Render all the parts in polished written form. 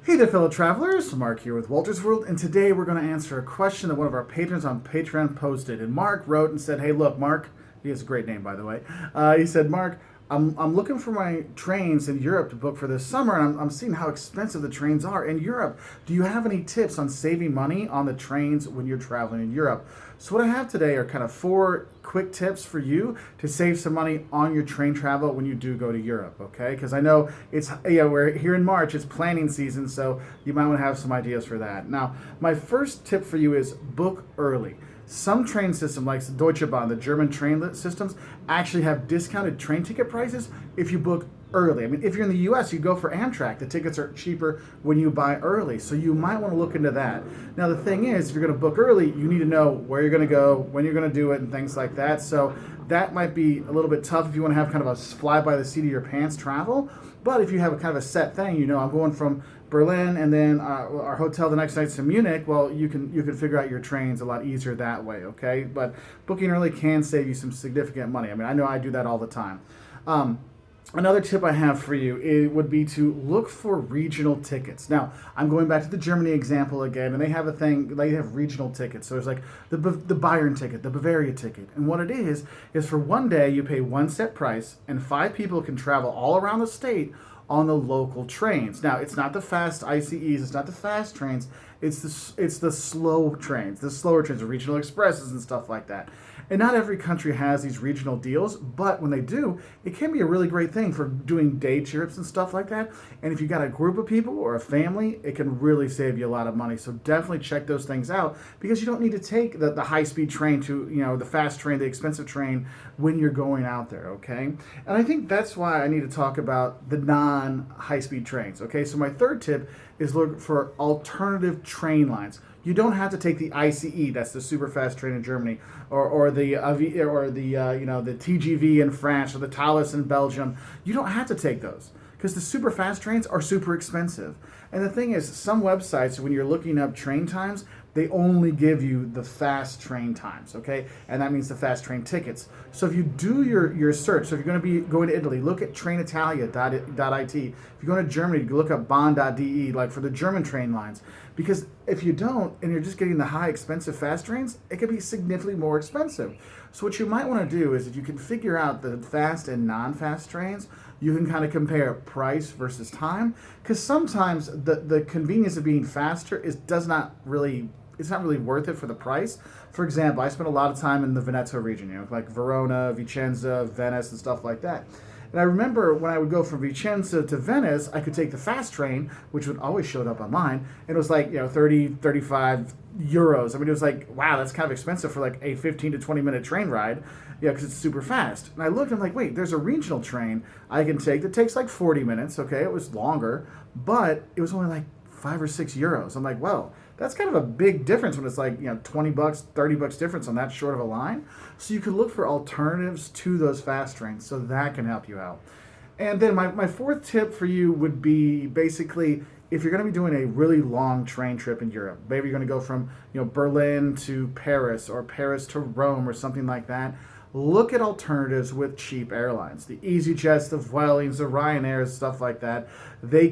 Hey there, fellow travelers. Mark here with Walter's World, and today we're going to answer a question that one of our patrons on Patreon posted. And Mark wrote and said, hey, look, Mark, he has a great name, by the way. He said, Mark, I'm looking for my trains in Europe to book for this summer, and I'm seeing how expensive the trains are in Europe. Do you have any tips on saving money on the trains when you're traveling in Europe? So what I have today are kind of 4 quick tips for you to save some money on your train travel when you do go to Europe, okay? Because I know we're here in March, it's planning season, so you might want to have some ideas for that. Now, my first tip for you is book early. Some train systems, like the Deutsche Bahn, the German train systems, actually have discounted train ticket prices if you book early. I mean, if you're in the U.S., you go for Amtrak. The tickets are cheaper when you buy early, so you might want to look into that. Now, the thing is, if you're going to book early, you need to know where you're going to go, when you're going to do it, and things like that. So that might be a little bit tough if you want to have kind of a fly-by-the-seat-of-your-pants travel. But if you have a kind of a set thing, you know, I'm going from Berlin and then our hotel the next night's to Munich, well, you can figure out your trains a lot easier that way, okay? But booking early can save you some significant money. I mean, I know I do that all the time. Another tip I have for you would be to look for regional tickets. Now, I'm going back to the Germany example again, and they have a thing, they have regional tickets. So there's like the Bayern ticket, the Bavaria ticket. And what it is for one day you pay one set price, and 5 people can travel all around the state on the local trains. Now, it's not the fast ICEs, it's not the fast trains, it's the slow trains, the slower trains, the regional expresses and stuff like that. And not every country has these regional deals, but when they do, it can be a really great thing for doing day trips and stuff like that. And if you got a group of people or a family, it can really save you a lot of money. So definitely check those things out, because you don't need to take the high-speed train to, you know, the fast train, the expensive train when you're going out there, okay? And I think that's why I need to talk about the non-high-speed trains, okay? So my third tip is look for alternative train lines. You don't have to take the ICE, that's the super fast train in Germany, or the TGV in France, or the Thalys in Belgium. You don't have to take those, because the super fast trains are super expensive. And the thing is, some websites, when you're looking up train times, they only give you the fast train times, okay? And that means the fast train tickets. So if you do your search, so if you're going to be going to Italy, look at trainitalia.it. If you're going to Germany, you look up bahn.de, like for the German train lines. Because if you don't, and you're just getting the high expensive fast trains, it could be significantly more expensive. So what you might want to do is, if you can figure out the fast and non-fast trains, you can kind of compare price versus time, because sometimes the convenience of being faster it's not really worth it for the price. For example, I spent a lot of time in the Veneto region, you know, like Verona, Vicenza, Venice, and stuff like that. And I remember when I would go from Vicenza to Venice, I could take the fast train, which would always show up online, and it was like, you know, 30, 35 euros. I mean, it was like, wow, that's kind of expensive for like a 15 to 20 minute train ride, yeah, because it's super fast. And I looked, I'm like, wait, there's a regional train I can take that takes like 40 minutes, okay, it was longer, but it was only like 5 or 6 euros. I'm like, well, that's kind of a big difference when it's like, you know, 20 bucks, 30 bucks difference on that short of a line. So you could look for alternatives to those fast trains, so that can help you out. And then my 4th tip for you would be basically, if you're going to be doing a really long train trip in Europe, maybe you're going to go from, you know, Berlin to Paris, or Paris to Rome, or something like that, look at alternatives with cheap airlines. The EasyJets, the Vuelings, the Ryanairs, stuff like that. They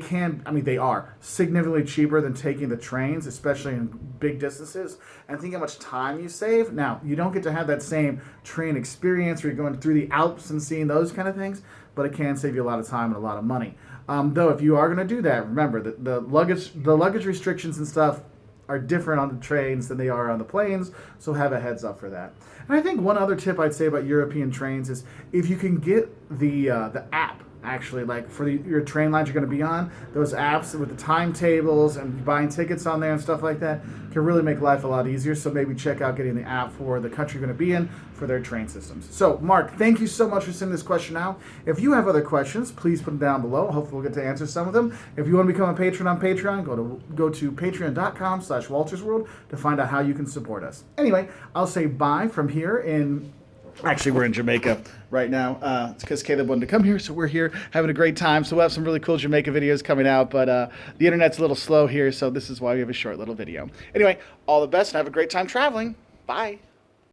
are significantly cheaper than taking the trains, especially in big distances. And think how much time you save. Now, you don't get to have that same train experience where you're going through the Alps and seeing those kind of things, but it can save you a lot of time and a lot of money. Though, if you are going to do that, remember that the luggage restrictions and stuff are different on the trains than they are on the planes, so have a heads up for that. And I think one other tip I'd say about European trains is, if you can get the app, actually, like for your train lines you're going to be on, those apps with the timetables and buying tickets on there and stuff like that can really make life a lot easier. So maybe check out getting the app for the country you're going to be in for their train systems. So Mark, thank you so much for sending this question out. If you have other questions, please put them down below. Hopefully we'll get to answer some of them. If you want to become a patron on Patreon, go to patreon.com/WaltersWorld to find out how you can support us. Anyway, I'll say bye from here in... Actually, we're in Jamaica right now. It's because Caleb wanted to come here, so we're here having a great time. So we'll have some really cool Jamaica videos coming out, but the internet's a little slow here, so this is why we have a short little video. Anyway, all the best and have a great time traveling. Bye.